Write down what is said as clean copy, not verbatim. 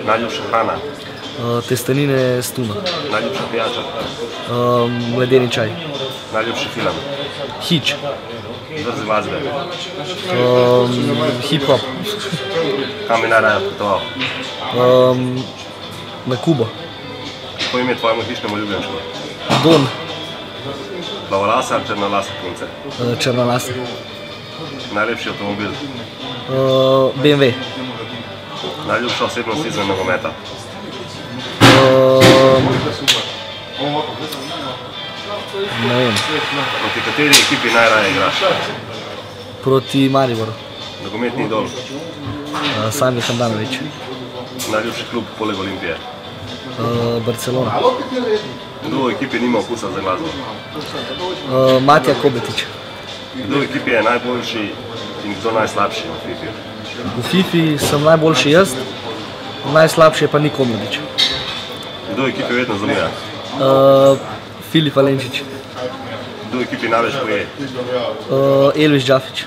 Najljubša hrana. Testenine s tuno. Najljubša pijača. Ledeni čaj. Najljubši film. Hitch. Vrsti glasbe. Hip-hop. Kam bi najraje potoval? Na Kubo. Kako ime tvojemu hišnemu ljubljenčku? Don. Plavolasa ali črnolasa punce? Črnolasa. Najlepši avtomobil? BMW. Najljubša osebnost izven nogometa? Ne vem. Proti kateri ekipi najraje igraš? Proti Mariboru. Nogometni idol? Sami Handanović. Najljubši klub poleg Olimpije? Barcelona. Kdo v ekipi nima okusa za glasbo? Matija Kobetić. Kdo v ekipi je najboljši in kdo najslabši v FIFA? V FIFA sem najboljši jaz, najslabši je pa Niko Mladić. Kdo v ekipi vedno zamuja? Filip Valenčić. Kdo v ekipi največ poje? Elvis Džafić.